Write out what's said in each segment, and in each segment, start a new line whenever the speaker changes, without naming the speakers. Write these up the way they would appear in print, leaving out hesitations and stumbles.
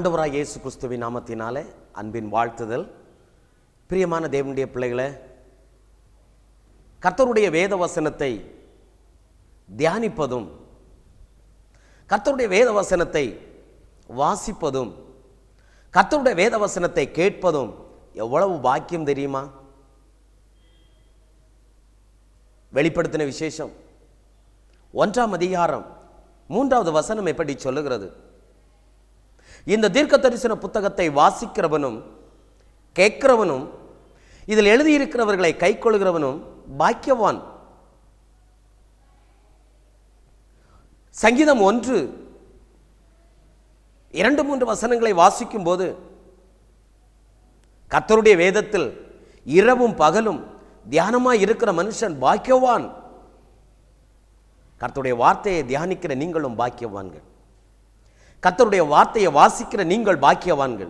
ஆண்டவராய் இயேசு கிறிஸ்துவின் நாமத்தினாலே அன்பின் வாழ்த்துதல். பிரியமான தேவனுடைய பிள்ளைகளே, கர்த்தருடைய வேத வசனத்தை தியானிப்பதும் கர்த்தருடைய வேத வசனத்தை வாசிப்பதும் கர்த்தருடைய வேத வசனத்தை கேட்பதும் எவ்வளவு பாக்கியம் தெரியுமா? வெளிப்படுத்தின விசேஷம் 1ஆம் அதிகாரம் 3வது வசனம் எப்படி சொல்லுகிறது? இந்த தீர்க்க தரிசன புத்தகத்தை வாசிக்கிறவனும் கேட்கிறவனும் இதில் எழுதியிருக்கிறவர்களை கைக்கொள்கிறவனும் பாக்கியவான். சங்கீதம் 1-2-3 வசனங்களை வாசிக்கும் போது கர்த்தருடைய வேதத்தில் இரவும் பகலும் தியானமாய் இருக்கிற மனுஷன் பாக்கியவான். கர்த்தருடைய வார்த்தையை தியானிக்கிற நீங்களும் பாக்கியவான்கள். கர்த்தருடைய வார்த்தையை வாசிக்கிற நீங்கள் பாக்கியவான்கள்.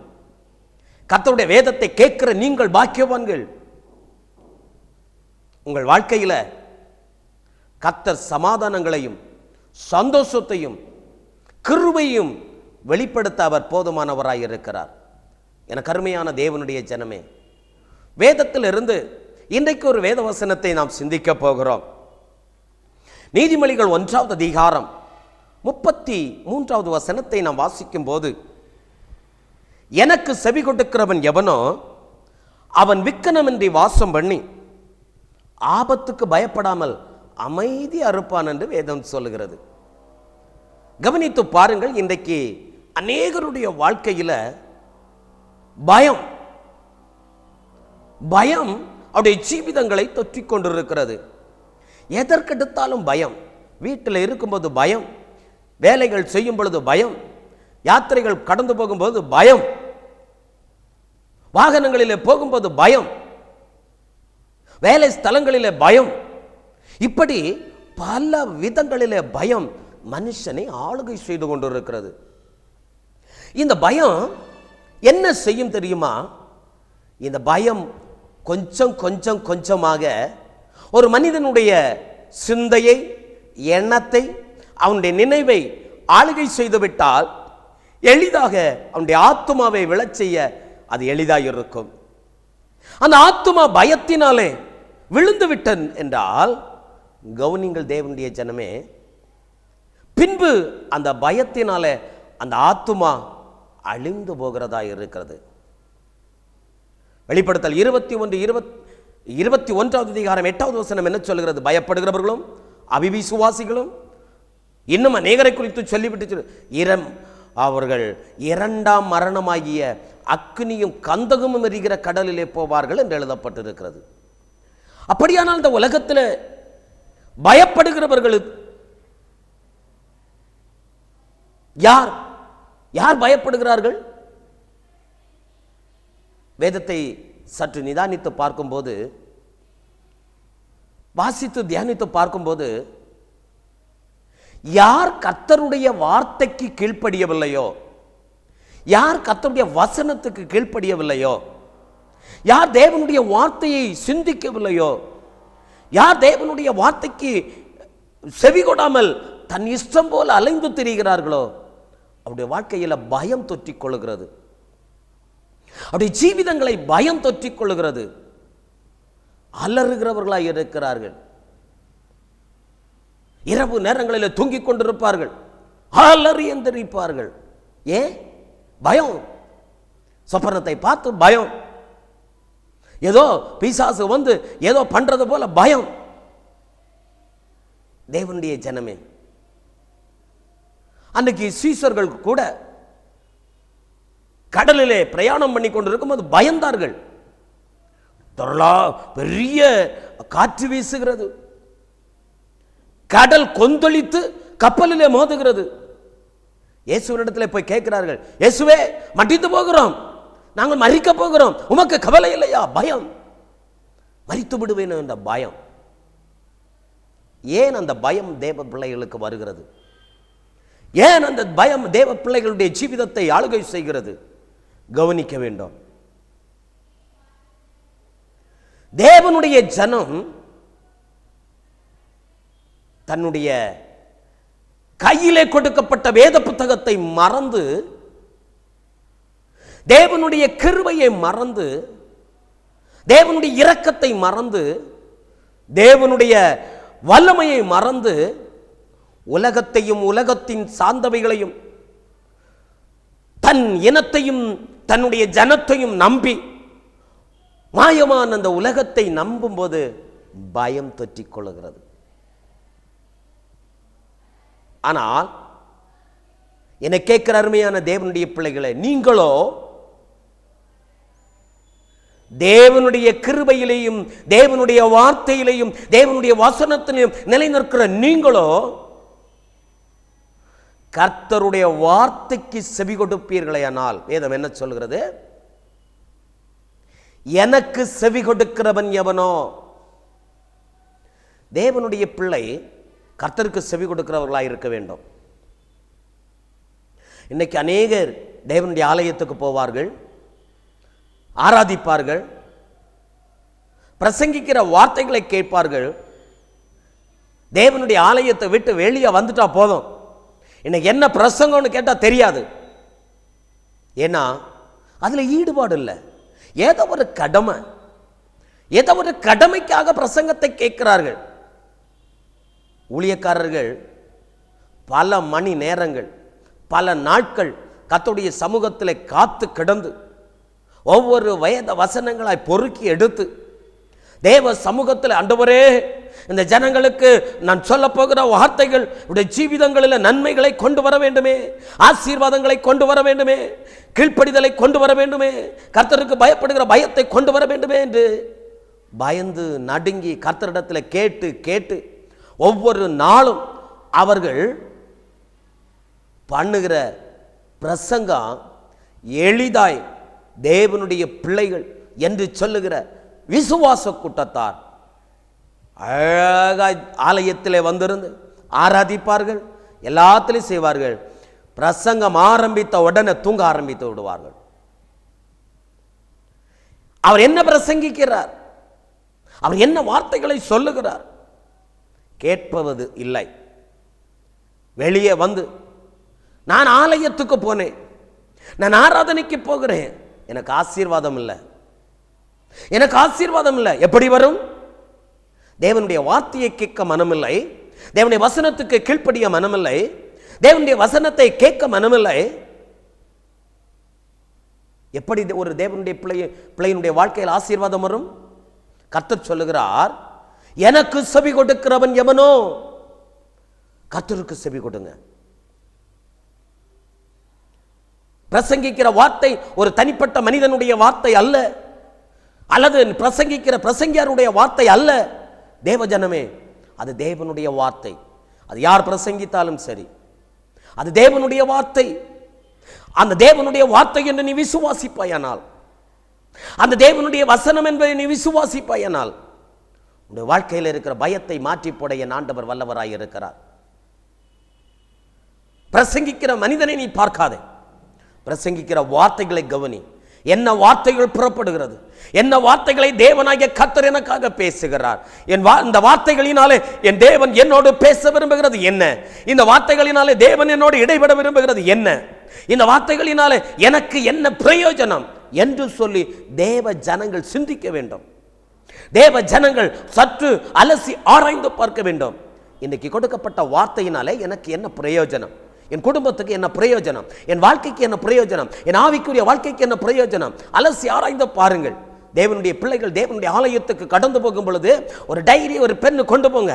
கர்த்தருடைய வேதத்தை கேட்கிற நீங்கள் பாக்கியவான்கள். உங்கள் வாழ்க்கையில் கர்த்தர் சமாதானங்களையும் சந்தோஷத்தையும் கிருபையும் வெளிப்படுத்த அவர் போதுமானவராய் இருக்கிறார். எனக்கு அருமையான தேவனுடைய ஜனமே, வேதத்தில் இருந்து இன்றைக்கு ஒரு வேத வசனத்தை நாம் சிந்திக்க போகிறோம். நீதிமொழிகள் 1வது அதிகாரம் 33வது வசனத்தை நாம் வாசிக்கும் போது, எனக்கு செவி கொடுக்கிறவன் எவனோ அவன் விக்கனமின்றி வாசம் பண்ணி ஆபத்துக்கு பயப்படாமல் அமைதி அறுப்பான் என்று வேதம் சொல்லுகிறது. கவனித்து பாருங்கள், இன்றைக்கு அநேகருடைய வாழ்க்கையில் பயம் அவருடைய ஜீவிதங்களை தொற்றிக் கொண்டிருக்கிறது. எதற்கெடுத்தாலும் பயம். வீட்டில் இருக்கும்போது பயம், வேலைகள் செய்யும் பொழுது பயம், யாத்திரைகள் கடந்து போகும்போது பயம், வாகனங்களிலே போகும்போது பயம், வேலை ஸ்தலங்களிலே பயம், இப்படி பல விதங்களிலே பயம் மனுஷனை ஆளுகை செய்து கொண்டிருக்கிறது. இந்த பயம் என்ன செய்யும் தெரியுமா? இந்த பயம் கொஞ்சம் கொஞ்சம் கொஞ்சமாக ஒரு மனிதனுடைய சிந்தையை, எண்ணத்தை, அவனுடைய நினைவை ஆளுகை செய்துவிட்டால் எளிதாக அவனுடைய ஆத்துமாவை விழச் செய்ய அது எளிதாக இருக்கும். அந்த ஆத்துமா பயத்தினாலே விழுந்து விட்டன் என்றால், கவனிங்கள் தேவனுடைய ஜனமே, பின்பு அந்த பயத்தினாலே அந்த ஆத்துமா அழிந்து போகிறதா இருக்கிறது. வெளிப்படுத்தல் 21வது அதிகாரம் 8வது வசனம் என்ன சொல்கிறது? பயப்படுகிறவர்களும் அவிவிசுவாசிகளும் இன்னும் அநேகரை குறித்து சொல்லிவிட்டு அவர்கள் 2ஆம் மரணமாகிய அக்னியும் கந்தகமும் எரிகிற கடலிலே போவார்கள் என்று எழுதப்பட்டிருக்கிறது. அப்படியானால் இந்த உலகத்தில் பயப்படுகிறவர்கள் யார் யார் பயப்படுகிறார்கள்? வேதத்தை சற்று நிதானித்து பார்க்கும்போது, வாசித்து தியானித்து பார்க்கும்போது, யார் கர்த்தருடைய வார்த்தைக்கு கீழ்ப்படியவில்லையோ, யார் கர்த்தருடைய வசனத்துக்கு கீழ்ப்படியவில்லையோ, யார் தேவனுடைய வார்த்தையை சிந்திக்கவில்லையோ, யார் தேவனுடைய வார்த்தைக்கு செவி கொடாமல் தன் இஷ்டம் போல அலைந்து திரிகிறார்களோ, அவருடைய வாழ்க்கையில் பயம் தொற்றிக் கொள்ளுகிறது. அவருடைய ஜீவிதங்களை பயம் தொற்றிக் கொள்ளுகிறது. அலறுகிறவர்களாய் இருக்கிறார்கள். இரவு நேரங்களில் தூங்கிக் கொண்டிருப்பார்கள், அலறி எந்திரிப்பார்கள். ஏன்? பயம். சொப்பனத்தை பார்த்து பயம், ஏதோ பிசாசு வந்து ஏதோ பண்றது போல பயம். தேவனுடைய ஜனமே, அன்னைக்கு சீசர்கள் கூட கடலிலே பிரயாணம் பண்ணி கொண்டிருக்கும் போது பயந்தார்கள். பெரிய காற்று வீசுகிறது, கடல் கொந்தளித்து கப்பலிலே மோதுகிறது. இயேசுவினிடத்தில் போய் கேட்கிறார்கள், இயேசுவே மடிந்து போகிறோம், நாங்கள் மரிக்க போகிறோம், உமக்கு கவலை இல்லையா? பயம், மரித்து விடுவேன் என்ற பயம். ஏன் அந்த பயம் தேவ பிள்ளைகளுக்கு வருகிறது? ஏன் அந்த பயம் தேவ பிள்ளைகளுடைய ஜீவிதத்தை ஆளுகை செய்கிறது? கவனிக்க வேண்டும். தேவனுடைய ஜனம் தன்னுடைய கையிலே கொடுக்கப்பட்ட வேத புத்தகத்தை மறந்து தேவனுடைய கிருபையை மறந்து, தேவனுடைய இரக்கத்தை மறந்து, தேவனுடைய வல்லமையை மறந்து, உலகத்தையும் உலகத்தின் சார்ந்தவைகளையும் தன் இனத்தையும் தன்னுடைய ஜனத்தையும் நம்பி மாயமான அந்த உலகத்தை நம்பும் போது பயம் தொற்றிக் கொள்கிறது. ஆனால் என்னை கேட்கிற அருமையான தேவனுடைய பிள்ளைகளை, நீங்களோ தேவனுடைய கிருபையிலேயும் தேவனுடைய வார்த்தையிலேயும் தேவனுடைய வசனத்திலையும் நிலைநிற்கிற நீங்களோ கர்த்தருடைய வார்த்தைக்கு செவி கொடுப்பீர்களேயானால், வேதம் என்ன சொல்கிறது? எனக்கு செவி கொடுக்கிறவன் எவனோ. தேவனுடைய பிள்ளை கர்த்தருக்கு செவி கொடுக்கிறவர்களாக இருக்க வேண்டும். இன்னைக்கு அநேகர் தேவனுடைய ஆலயத்துக்கு போவார்கள், ஆராதிப்பார்கள், பிரசங்கிக்கிற வார்த்தைகளை கேட்பார்கள். தேவனுடைய ஆலயத்தை விட்டு வெளியே வந்துட்டா போதும், இன்னைக்கு என்ன பிரசங்கம்னு கேட்டால் தெரியாது. ஏன்னா அதில் ஈடுபாடு இல்லை. ஏதோ ஒரு கடமை, ஏதோ ஒரு கடமைக்காக பிரசங்கத்தை கேட்கிறார்கள். ஊழியக்காரர்கள் பல மணி நேரங்கள், பல நாட்கள் கர்த்தருடைய சமூகத்தில் காத்து கிடந்து ஒவ்வொரு வேத வசனங்களாய் பொறுக்கி எடுத்து தேவ சமூகத்தில், ஆண்டவரே இந்த ஜனங்களுக்கு நான் சொல்ல போகிற வார்த்தைகள் உடைய ஜீவிதங்களில் நன்மைகளை கொண்டு வர வேண்டுமே, ஆசீர்வாதங்களை கொண்டு வர வேண்டுமே, கீழ்ப்படிதலை கொண்டு வர வேண்டுமே, கர்த்தருக்கு பயப்படுகிற பயத்தை கொண்டு வர வேண்டுமே என்று பயந்து நடுங்கி கர்த்தரிடத்தில் கேட்டு கேட்டு ஒவ்வொரு நாளும் அவர்கள் பண்ணுகிற பிரசங்கம் எளிதாய் தேவனுடைய பிள்ளைகள் என்று சொல்லுகிற விசுவாச கூட்டத்தார் அழகாய் ஆலயத்திலே வந்திருந்து ஆராதிப்பார்கள், எல்லாத்திலையும் செய்வார்கள். பிரசங்கம் ஆரம்பித்த உடனே தூங்க ஆரம்பித்து விடுவார்கள். அவர் என்ன பிரசங்கிக்கிறார், அவர் என்ன வார்த்தைகளை சொல்லுகிறார் கேட்பது இல்லை. வெளியே வந்து நான் ஆலயத்துக்கு போனேன், நான் ஆராதனைக்கு போகிறேன், எனக்கு ஆசீர்வாதம் இல்லை, எனக்கு ஆசீர்வாதம் இல்லை. எப்படி வரும்? தேவனுடைய வார்த்தையை கேட்க மனமில்லை, தேவனுடைய வசனத்துக்கு கீழ்ப்படிய மனமில்லை, தேவனுடைய வசனத்தை கேட்க மனமில்லை. எப்படி ஒரு தேவனுடைய பிள்ளையினுடைய வாழ்க்கையில் ஆசீர்வாதம் வரும்? கர்த்தர் சொல்லுகிறார், எனக்கு செவி கொடுக்கிறவன் எவனோ. கர்த்தருக்கு செவி கொடுங்க. பிரசங்கிக்கிற வார்த்தை ஒரு தனிப்பட்ட மனிதனுடைய வார்த்தை அல்ல, அல்லது பிரசங்கிக்கிற பிரசங்கியாருடைய வார்த்தை அல்ல. தேவஜனமே, அது தேவனுடைய வார்த்தை. அது யார் பிரசங்கித்தாலும் சரி, அது தேவனுடைய வார்த்தை. அந்த தேவனுடைய வார்த்தை என்று நீ விசுவாசிப்பாயானால், அந்த தேவனுடைய வசனம் என்பதை நீ விசுவாசிப்பாயானால், உன்னுடைய வாழ்க்கையில் இருக்கிற பயத்தை மாற்றி போட என் ஆண்டவர் வல்லவராய் இருக்கிறார். பிரசங்கிக்கிற மனிதனை நீ பார்க்காதே, பிரசங்கிக்கிற வார்த்தைகளை கவனி. என்ன வார்த்தைகள் புறப்படுகிறது, என்ன வார்த்தைகளை தேவனாகிய கர்த்தர் எனக்காக பேசுகிறார், இந்த வார்த்தைகளினாலே என் தேவன் என்னோடு பேச விரும்புகிறது என்ன, இந்த வார்த்தைகளினாலே தேவன் என்னோடு இடைபெட விரும்புகிறது என்ன, இந்த வார்த்தைகளினாலே எனக்கு என்ன பிரயோஜனம் என்று சொல்லி தேவ ஜனங்கள் சிந்திக்க வேண்டும். தேவ ஜனங்கள் சற்று அலசி ஆராய்ந்து பார்க்க வேண்டும். இன்னைக்கு கொடுக்கப்பட்ட வார்த்தையினாலே எனக்கு என்ன பிரயோஜனம், என் குடும்பத்துக்கு என்ன பிரயோஜனம், என் வாழ்க்கைக்கு என்ன பிரயோஜனம், என் ஆவிக்குரிய வாழ்க்கைக்கு என்ன பிரயோஜனம், அலசி ஆராய்ந்து பாருங்கள். தேவனுடைய பிள்ளைகள் தேவனுடைய ஆலயத்துக்கு கடந்து போகும் பொழுது ஒரு டைரி, ஒரு பெண்ணு கொண்டு போங்க,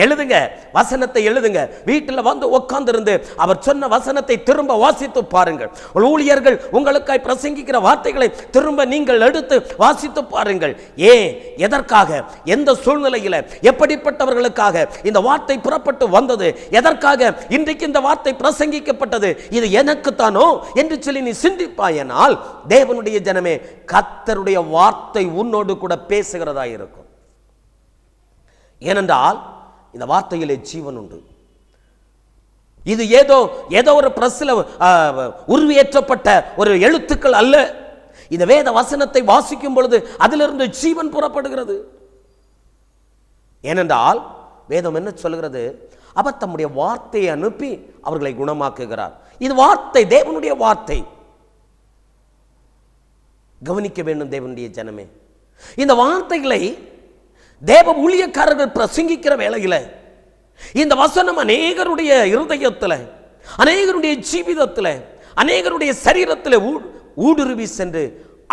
எழுதுங்க, வசனத்தை எழுதுங்க. வீட்டில் வந்து உட்கார்ந்து இருந்து அவர் சொன்ன வசனத்தை திரும்ப வாசித்து பாருங்கள். ஊழியர்கள் உங்களுக்காய் பிரசங்கிக்கிற வார்த்தைகளை திரும்ப நீங்கள் எடுத்து வாசித்து பாருங்கள். ஏன், எதற்காக, எந்த சூழ்நிலையில், எப்படிப்பட்டவர்களுக்காக இந்த வார்த்தை புறப்பட்டு வந்தது, எதற்காக இன்றைக்கு இந்த வார்த்தை பிரசங்கிக்கப்பட்டது, இது எனக்குத்தானோ என்று சொல்லி நீ சிந்திப்பாயனால் தேவனுடைய ஜனமே, கர்த்தருடைய வார்த்தை உன்னோடு கூட பேசுகிறதா இருக்கும். ஏனென்றால் இந்த வார்த்தையிலே ஜீவன் உண்டு. இது ஏதோ ஒரு பிரஸ்ல உருவேற்றப்பட்ட ஒரு எழுத்துக்கள் அல்ல. இந்த வேத வசனத்தை வாசிக்கும் பொழுது அதிலிருந்து ஜீவன் புறப்படுகிறது. ஏனென்றால் வேதம் என்ன சொல்கிறது, அவர் தம்முடைய வார்த்தையை அனுப்பி அவர்களை குணமாக்குகிறார். இது வார்த்தை, தேவனுடைய வார்த்தை. கவனிக்க வேண்டும் தேவனுடைய ஜனமே. இந்த வார்த்தைகளை தேவ ஊழியக்காரர்கள் பிரசங்கிக்கிற வேளையில் இந்த வசனம் அநேகருடைய இருதயத்தில், அநேகருடைய ஜீவிதத்தில், அநேகருடைய சரீரத்தில் ஊடுருவி சென்று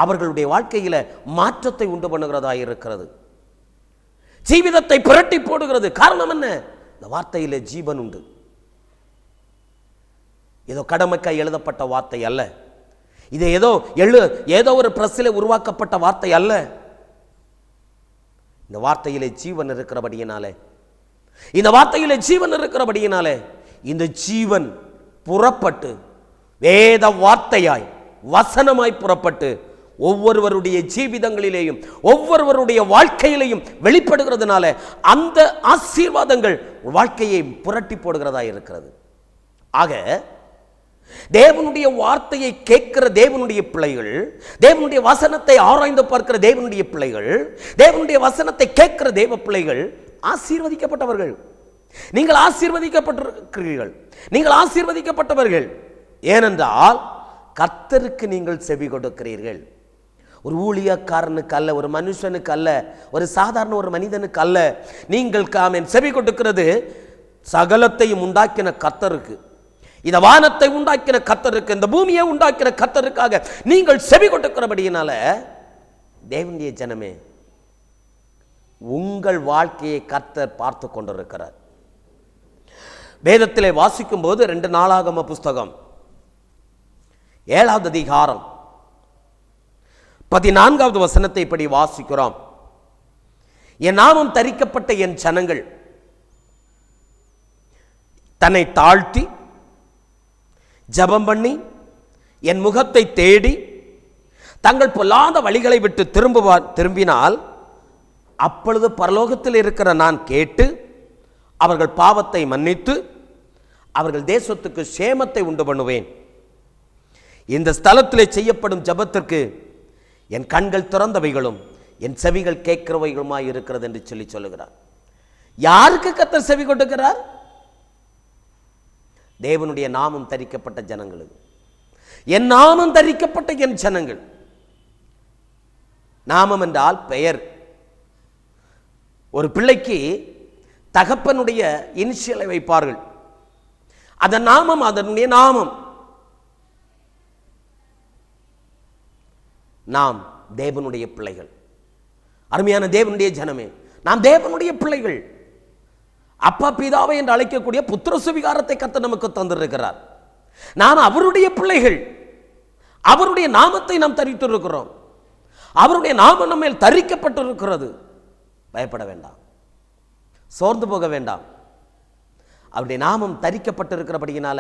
அவர்களுடைய வாழ்க்கையில் மாற்றத்தை உண்டு பண்ணுகிறதா இருக்கிறது. ஜீவிதத்தை புரட்டி போடுகிறது. காரணம் என்ன? இந்த வார்த்தையிலே ஜீவன் உண்டு. ஏதோ கடமைக்காய் எழுதப்பட்ட வார்த்தை அல்ல. இது ஏதோ ஒரு பிரஸ்ஸில் உருவாக்கப்பட்ட வார்த்தை அல்ல. இந்த வார்த்தையிலே ஜீவன் இருக்கிறபடியினாலே, இந்த வார்த்தையிலே ஜீவன் இருக்கிறபடியினாலே இந்த ஜீவன் புறப்பட்டு வேத வார்த்தையாய் வசனமாய் புறப்பட்டு ஒவ்வொருவருடைய ஜீவிதங்களிலேயும் ஒவ்வொருவருடைய வாழ்க்கையிலேயும் வெளிப்படுகிறதுனால அந்த ஆசீர்வாதங்கள் வாழ்க்கையை புரட்டி போடுகிறதா இருக்கிறது. ஆக தேவனுடைய வார்த்தையை கேட்கிற தேவனுடைய பிள்ளைகள், தேவனுடைய வசனத்தை ஆராய்ந்து பார்க்கிற தேவனுடைய பிள்ளைகள், தேவனுடைய வசனத்தை கேட்கிற தேவ பிள்ளைகள் ஆசீர்வதிக்கப்பட்டவர்கள். நீங்கள் ஆசீர்வதிக்கப்பட்டிருக்கிறீர்கள், நீங்கள் ஆசீர்வதிக்கப்பட்டவர்கள். ஏனென்றால் கர்த்தருக்கு நீங்கள் செவி கொடுக்கிறீர்கள். ஒரு ஊழியக்காரனுக்கு அல்ல, ஒரு மனுஷனுக்கு அல்ல, ஒரு சாதாரண ஒரு மனிதனுக்கு அல்ல. நீங்கள் செவி கொடுக்கிறது சகலத்தையும் உண்டாக்கின கர்த்தருக்கு, இந்த வானத்தை உண்டாக்கின கர்த்தருக்கு, இந்த பூமியை உண்டாக்கின கர்த்தருக்காக நீங்கள் செவி கொடுக்கிறபடியினால தேவனுடைய ஜனமே, உங்கள் வாழ்க்கையை கர்த்தர் பார்த்து கொண்டிருக்கிறார். வேதத்திலே வாசிக்கும் போது 2 நாளாகம புஸ்தகம் 7வது அதிகாரம் 14வது வசனத்தை இப்படி வாசிக்கிறோம். என் நாமம் தரிக்கப்பட்ட என் ஜனங்கள் தன்னை தாழ்த்தி ஜெபம் பண்ணி என் முகத்தை தேடி தங்கள் பொல்லாத வழிகளை விட்டு திரும்பினால் அப்பொழுது பரலோகத்தில் இருக்கிற நான் கேட்டு அவர்கள் பாவத்தை மன்னித்து அவர்கள் தேசத்துக்கு சேமத்தை உண்டு பண்ணுவேன். இந்த ஸ்தலத்திலே செய்யப்படும் ஜெபத்திற்கு என் கண்கள் திறந்தவைகளும் என் செவிகள் கேட்கிறவைகளுமாய் இருக்கிறது என்று சொல்லுகிறார். யாருக்கு கர்த்தர் செவி கொடுக்கிறார்? தேவனுடைய நாமம் தரிக்கப்பட்ட ஜனங்களுக்கு. என் நாமம் தரிக்கப்பட்ட என் ஜனங்கள். நாமம் என்றால் பெயர். ஒரு பிள்ளைக்கு தகப்பனுடைய இனிஷியலை வைப்பார்கள். அதன் நாமம் அதனுடைய நாமம். நாம் தேவனுடைய பிள்ளைகள். அருமையான தேவனுடைய ஜனமே, நாம் தேவனுடைய பிள்ளைகள். அப்பா பிதாவை என்று அழைக்கக்கூடிய புத்திர சுவிகாரத்தை கர்த்தர் நமக்கு தந்திருக்கிறார். நாம் அவருடைய பிள்ளைகள். அவருடைய நாமத்தை நாம் தரித்திருக்கிறோம். அவருடைய நாமம் நம்ம மேல் தரிக்கப்பட்டிருக்கிறது. பயப்பட வேண்டாம், சோர்ந்து போக வேண்டாம். அவருடைய நாமம் தரிக்கப்பட்டிருக்கிறபடியினால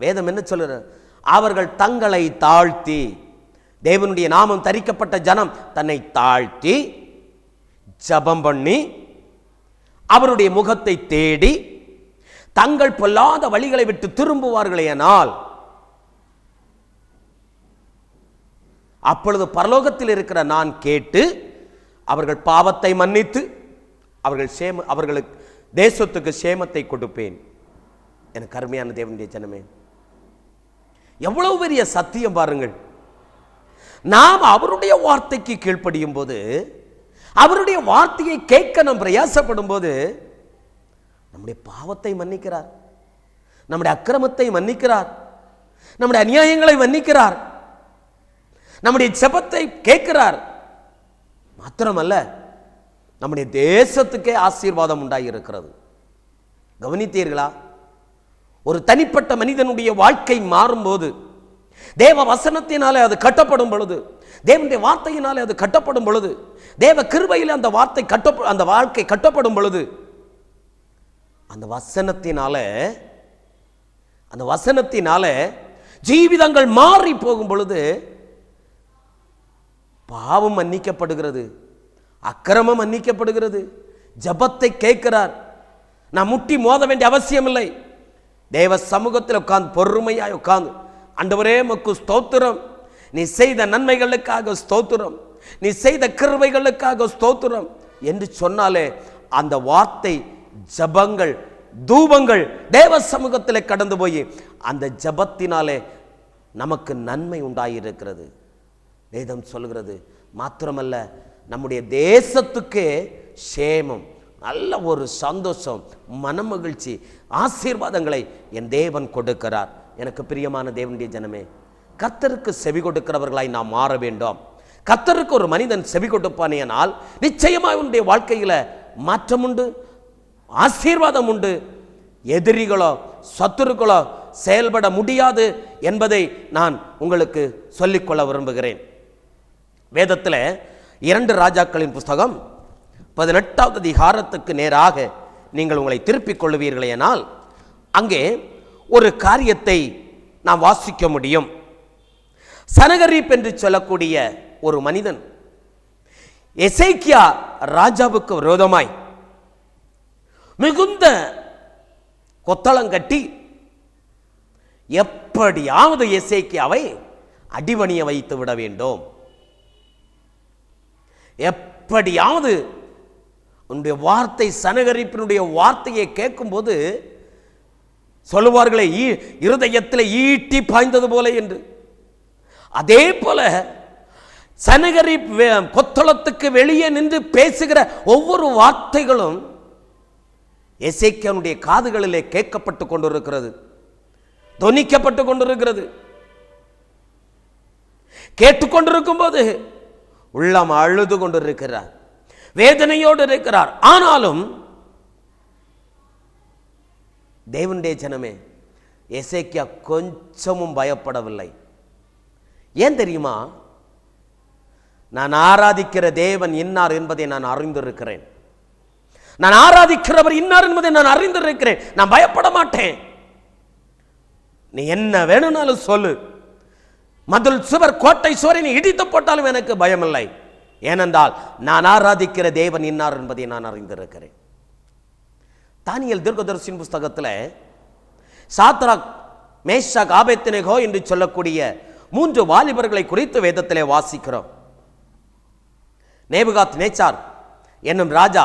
வேதம் என்ன சொல்லுற? அவர்கள் தங்களை தாழ்த்தி, தேவனுடைய நாமம் தரிக்கப்பட்ட ஜனம் தன்னை தாழ்த்தி ஜெபம் பண்ணி அவருடைய முகத்தை தேடி தங்கள் பொல்லாத வழிகளை விட்டு திரும்புவார்களேனால் அப்பொழுது பரலோகத்தில் இருக்கிற நான் கேட்டு அவர்கள் பாவத்தை மன்னித்து அவர்களுக்கு தேசத்துக்கு சேமத்தை கொடுப்பேன். எனக்கு அருமையான தேவனுடைய ஜனமே, எவ்வளவு பெரிய சத்தியம் பாருங்கள். நாம் அவருடைய வார்த்தைக்கு கீழ்ப்படியும் போது, அவருடைய வார்த்தையை கேட்க நாம் பிரயாசப்படும் போது நம்முடைய பாவத்தை மன்னிக்கிறார், நம்முடைய அக்கிரமத்தை மன்னிக்கிறார், நம்முடைய அநியாயங்களை மன்னிக்கிறார், நம்முடைய ஜெபத்தை கேட்கிறார். மாத்திரமல்ல, நம்முடைய தேசத்துக்கே ஆசீர்வாதம் உண்டாயிருக்கிறது. கவனித்தீர்களா? ஒரு தனிப்பட்ட மனிதனுடைய வாழ்க்கை மாறும்போது, தேவ வசனத்தினாலே அது கட்டப்படும் பொழுது, தேவனுடைய வார்த்தையினாலே அது கட்டப்படும் பொழுது, தேவ கிருபையிலே அந்த வாழ்க்கை கட்டப்படும் பொழுது, அந்த வசனத்தினாலே ஜீவிதங்கள் மாறி போகும் பொழுது பாவம் மன்னிக்கப்படுகிறது, அக்கிரமம் மன்னிக்கப்படுகிறது. ஜெபத்தை கேட்கிறார். நான் முட்டி மோத வேண்டிய அவசியம் இல்லை. தேவ சமூகத்தில் உட்கார்ந்து பொறுமையாய் உட்கார்ந்து, ஆண்டவரே உமக்கு ஸ்தோத்திரம், நீ செய்த நன்மைகளுக்காக ஸ்தோத்திரம், நீ செய்த கிருபைகளுக்காக ஸ்தோத்திரம் என்று சொன்னாலே அந்த வார்த்தை, ஜெபங்கள், தூபங்கள் தேவ சமூகத்தில் கடந்து போய் அந்த ஜெபத்தினாலே நமக்கு நன்மை உண்டாயிருக்கிறது. வேதம் சொல்கிறது. மாத்திரமல்ல, நம்முடைய தேசத்துக்கு சேமம், நல்ல ஒரு சந்தோஷம், மனமகிழ்ச்சி, ஆசீர்வாதங்களை என் தேவன் கொடுக்கிறார். எனக்கு பிரியமான தேவனுடைய ஜனமே, கர்த்தருக்கு செவி கொடுக்கிறவர்களாய் நாம் மாற வேண்டும். கர்த்தருக்கு ஒரு மனிதன் செவி கொடுப்பானேனால் நிச்சயமாக அவனுடைய வாழ்க்கையில் மாற்றம் உண்டு, ஆசீர்வாதம் உண்டு. எதிரிகளோ சத்துருக்களோ செயல்பட முடியாது என்பதை நான் உங்களுக்கு சொல்லிக்கொள்ள விரும்புகிறேன். வேதத்தில் 2 ராஜாக்களின் புஸ்தகம் 18வது அதிகாரத்துக்கு நேராக நீங்கள் உங்களை திருப்பிக் கொள்ளுவீர்களேனால் அங்கே ஒரு காரியத்தை நாம் வாசிக்க முடியும். சனகரீப் என்று சொல்லக்கூடிய ஒரு மனிதன் எசேக்கியா ராஜாவுக்கு விரோதமாய் மிகுந்த கொத்தளங்கட்டி எப்படியாவது எசேக்கியாவை அடிபணிய வைத்து விட வேண்டும், எப்படியாவது உன்னுடைய வார்த்தை, சனகரிப்பினுடைய வார்த்தையை கேட்கும்போது சொல்லுவார்களே, இருதயத்தில் ஈட்டி பாய்ந்தது போல என்று. அதே போல சனகரிப் கொத்தளத்துக்கு வெளியே நின்று பேசுகிற ஒவ்வொரு வார்த்தைகளும் எசேக்கியாவுடைய காதுகளிலே கேட்கப்பட்டு கொண்டிருக்கிறது, தொனிக்கப்பட்டு கொண்டிருக்கிறது. கேட்டுக்கொண்டிருக்கும் போது உள்ளம் அழுது கொண்டிருக்கிறார், வேதனையோடு இருக்கிறார். ஆனாலும் தேவனுடைய ஜனமே, எசேக்கியா கொஞ்சமும் பயப்படவில்லை. ஏன் தெரியுமா? நான் ஆராதிக்கிற தேவன் இன்னார் என்பதை நான் அறிந்திருக்கிறேன், நான் ஆராதிக்கிறவர் இன்னார் என்பதை நான் அறிந்திருக்கிறேன், நான் பயப்பட மாட்டேன். நீ என்ன வேணும்னாலும் சொல்லு, மதில் சுவர் கோட்டை சுவரை நீ இடித்து போட்டாலும் எனக்கு பயமில்லை. ஏனென்றால் நான் ஆராதிக்கிற தேவன் இன்னார் என்பதை நான் அறிந்திருக்கிறேன். தானியேல் தீர்க்கதரிசியின் புஸ்தகத்தில் சாத்ராக், மேஷாக், ஆபேத்நேகோ என்று சொல்லக்கூடிய 3 வாலிபர்களை குறித்து வேதத்திலே வாசிக்கிறோம். நேபுகாத் நேச்சார் என்னும் ராஜா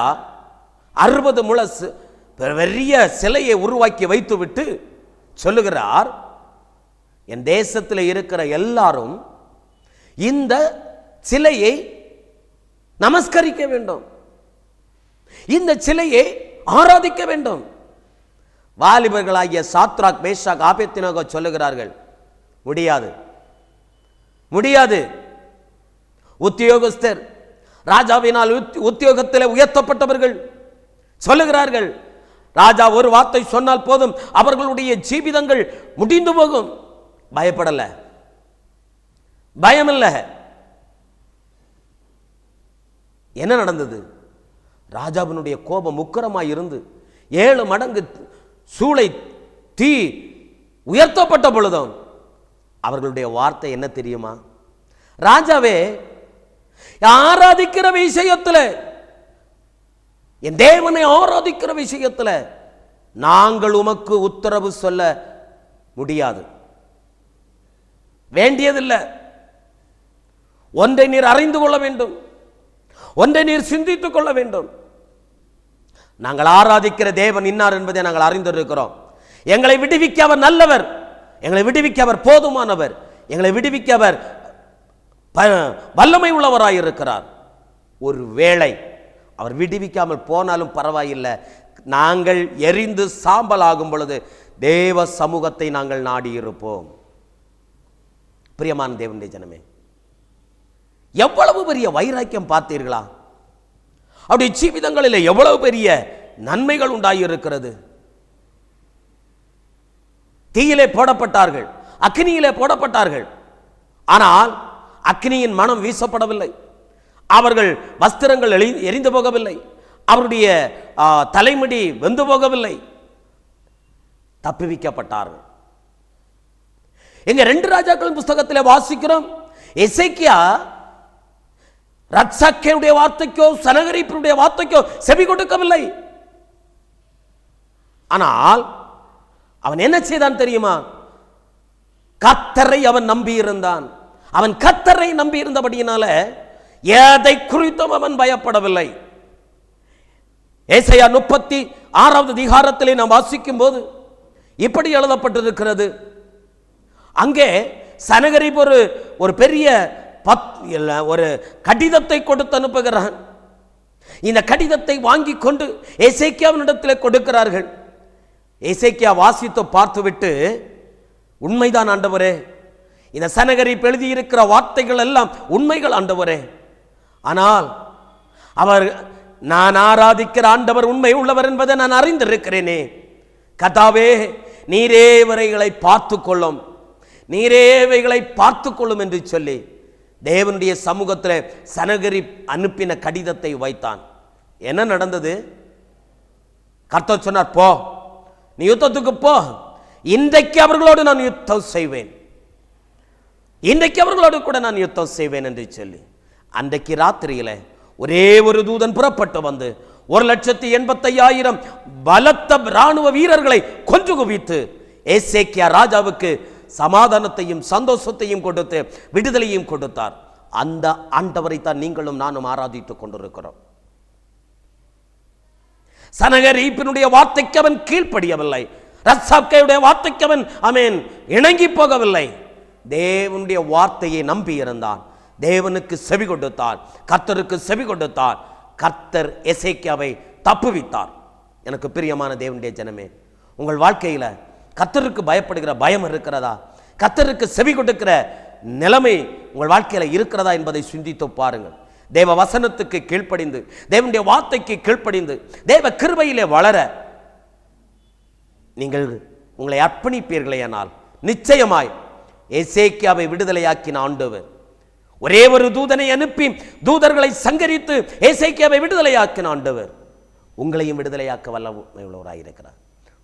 60 முழ பெரிய சிலையை உருவாக்கி வைத்துவிட்டு சொல்லுகிறார், என் தேசத்தில் இருக்கிற எல்லாரும் இந்த சிலையை நமஸ்கரிக்க வேண்டும், இந்த சிலையை ஆராதிக்க வேண்டும். வாலிபர்களாகிய சாத்ராக், மேஷாக், ஆபேத்நேகோ சொல்லுகிறார்கள், முடியாது, முடியாது. உத்தியோகஸ்தர், ராஜாவினால் உத்தியோகத்தில் உயர்த்தப்பட்டவர்கள் சொல்லுகிறார்கள், ராஜா ஒரு வார்த்தை சொன்னால் போதும், அவர்களுடைய ஜீவிதங்கள் முடிந்து போகும். பயப்படல, பயமில்லை. என்ன நடந்தது? ராஜாவினுடைய கோபம் உக்கிரமாய் இருந்து 7 மடங்கு சூளை தீ உயர்த்தப்பட்ட பொழுதும் அவர்களுடைய வார்த்தை என்ன தெரியுமா? ராஜாவே, ஆராதிக்கிற விஷயத்தில், என் தேவனை ஆராதிக்கிற விஷயத்தில் நாங்கள் உமக்கு உத்தரவு சொல்ல முடியாது, வேண்டியதில்லை. ஒன்றை நீர் அறிந்து கொள்ள வேண்டும், ஒன்றை நீர் சிந்தித்துக் கொள்ள வேண்டும். நாங்கள் ஆராதிக்கிற தேவன் இன்னார் என்பதை நாங்கள் அறிந்திருக்கிறோம். எங்களை விடுவிக்க அவர் நல்லவர், எங்களை விடுவிக்க அவர் போதுமானவர், எங்களை விடுவிக்க அவர் வல்லமை உள்ளவராயிருக்கிறார். ஒரு வேளை அவர் விடுவிக்காமல் போனாலும் பரவாயில்லை, நாங்கள் எரிந்து சாம்பல் ஆகும் பொழுது தேவ சமூகத்தை நாங்கள் நாடி இருப்போம். பிரியமான தேவனுடைய ஜனமே, எவ்வளவு பெரிய வைராக்கியம் பார்த்தீர்களா? அவருடைய ஜீவிதங்களில் எவ்வளவு பெரிய நன்மைகள் உண்டாயிருக்கிறது. தீயிலே போடப்பட்டார்கள், அக்னியிலே போடப்பட்டார்கள். ஆனால் அக்னியின் மனம் வீசப்படவில்லை, அவர்கள் வஸ்திரங்கள் எரிந்து போகவில்லை, அவருடைய தலைமுடி வெந்து போகவில்லை, தப்புவிக்கப்பட்டார்கள். எங்க 2 ராஜாக்களின் புஸ்தகத்தில் வாசிக்கிறோம், எசேக்கியா ரத்சாக்கேயுடைய வார்த்தைக்கோ சனகரிப்பினுடைய வார்த்தைக்கோ செவி கொடுக்கவில்லை. ஆனால் அவன் என்ன செய்தான் தெரியுமா? கர்த்தரை அவன் நம்பி இருந்தான். அவன் கர்த்தரை நம்பி இருந்தபடியினால எதை குறித்தும் அவன் பயப்படவில்லை. ஏசாயா 36வது அதிகாரத்திலே நாம் வாசிக்கும் போது இப்படி எழுதப்பட்டிருக்கிறது. அங்கே சனகரிப் ஒரு பெரிய ஒரு கடிதத்தை கொடுத்து அனுப்புகிறான். இந்த கடிதத்தை வாங்கி கொண்டு எசேக்கியாவினிடத்தில் கொடுக்கிறார்கள். எசேக்கியா வாசித்து பார்த்துவிட்டு, உண்மைதான் ஆண்டவரே, இந்த சனகரிப்பு எழுதியிருக்கிற வார்த்தைகள் எல்லாம் உண்மைகள் ஆண்டவரே, ஆனால் அவர் நான் ஆராதிக்கிற ஆண்டவர் உண்மை உள்ளவர் என்பதை நான் அறிந்திருக்கிறேனே. கர்த்தாவே, நீரே இவரைகளை பார்த்து கொள்ளும், நீரேவைகளை பார்த்து கொள்ளும் என்று சொல்லி தேவனுடைய சமூகத்தில் சனகரி அனுப்பின கடிதத்தை வைத்தான். என்ன நடந்தது? கர்த்தர் சொன்னார், போ, நீ யுத்தத்துக்கு போ, இன்றைக்கு அவர்களோடு நான் யுத்தம் செய்வேன், இன்றைக்கு அவர்களோடு கூட நான் யுத்தம் செய்வேன் என்று சொல்லி அன்றைக்கு ராத்திரியில ஒரே ஒரு தூதன் புறப்பட்டு வந்து 1,85,000 பலத்த இராணுவ வீரர்களை கொன்று குவித்து எசேக்கியா ராஜாவுக்கு சமாதானத்தையும் சந்தோஷத்தையும் கொடுத்து விடுதலையும் கொடுத்தார். அந்த ஆண்டவரை தான் நீங்களும் நானும் ஆராதித்துக் கொண்டிருக்கிறோம். சனகரிப்பினுடைய வார்த்தைக்கு அவன் கீழ்ப்படியவில்லை, ரத்சாக்கேயுடைய வார்த்தைக்கு அவன் இணங்கி போகவில்லை. தேவனுடைய வார்த்தையை நம்பி இருந்தான், தேவனுக்கு செவி கொடுத்தார், கர்த்தருக்கு செவி கொடுத்தார். கர்த்தர் எசேக்கியாவை தப்புவித்தார். எனக்கு பிரியமான தேவனுடைய ஜனமே, உங்கள் வாழ்க்கையில கர்த்தருக்கு பயப்படுகிற பயம் இருக்கிறதா? கர்த்தருக்கு செவி கொடுக்கிற நிலைமை உங்கள் வாழ்க்கையில இருக்கிறதா என்பதை சிந்தித்து பாருங்கள். தேவ வசனத்துக்கு கீழ்ப்படிந்து, தேவனுடைய வார்த்தைக்கு கீழ்ப்படிந்து, தேவ கிருபையிலே வளர நீங்கள் உங்களை அர்ப்பணிப்பீர்களேயானால் நிச்சயமாய் எசேக்கியாவை விடுதலையாக்கின ஆண்டவர் ஒரே ஒரு தூதனை அனுப்பி தூதர்களை சங்கரித்து எசேக்கியாவை விடுதலையாக்கின ஆண்டவர் உங்களையும் விடுதலையாக்க வல்லவராயிருக்கிறார்.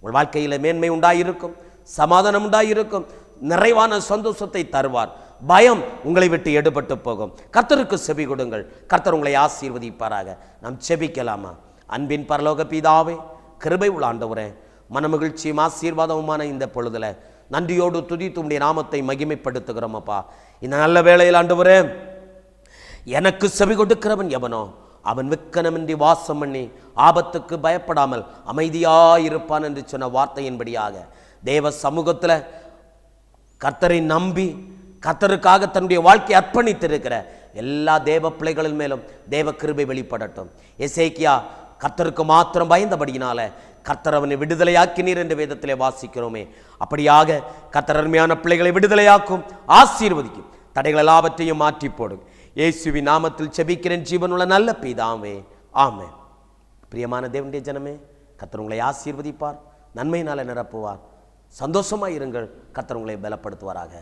உங்கள் வாழ்க்கையில் மேன்மை உண்டாயிருக்கும், சமாதானம் உண்டாயிருக்கும், நிறைவான சந்தோஷத்தை தருவார். பயம் உங்களை விட்டு எடுபட்டு போகும். கர்த்தருக்கு செவி கொடுங்கள், கர்த்தர் உங்களை ஆசீர்வதிப்பாராக. நாம் செபிக்கலாமா? அன்பின் பரலோக பிதாவே, கிருபை உள்ள ஆண்டவரே, மனமகிழ்ச்சியும் ஆசீர்வாதமுமான இந்த பொழுதுல நன்றியோடு துதித்து உம்முடைய நாமத்தை மகிமைப்படுத்துகிறோம் அப்பா. இந்த நல்ல வேளையில் ஆண்டவரே, எனக்கு செவி கொடுக்கிறவன் எவனோ அவன் வெட்கனமின்றி வாசம் பண்ணி ஆபத்துக்கு பயப்படாமல் அமைதியாயிருப்பான் என்று சொன்ன வார்த்தையின்படியாக தேவ சமூகத்தில் கர்த்தரை நம்பி கர்த்தருக்காக தன்னுடைய வாழ்க்கையை அர்ப்பணித்திருக்கிற எல்லா தேவ பிள்ளைகளின் மேலும் தேவ கிருபை வெளிப்படட்டும். எசேக்கியா கர்த்தருக்கு மாத்திரம் பயந்தபடியினால கர்த்தர் அவனை விடுதலையாக்கினீர் என்று வேதத்திலே வாசிக்கிறோமே. அப்படியாக கர்த்தர் அருமையான பிள்ளைகளை விடுதலையாக்கும், ஆசீர்வதிக்கும், தடைகள் எல்லாவற்றையும் மாற்றி போடும். இயேசுவின் நாமத்தில் செபிக்கிறேன் ஜீவனுள்ள நல்ல பிதாவே, ஆமென். பிரியமான தேவனுடைய ஜனமே, கர்த்தர் உங்களை ஆசீர்வதிப்பார், நன்மையினால நிரப்புவார். சந்தோஷமாயிருங்கள். கர்த்தர் உங்களை பலப்படுத்துவாராக.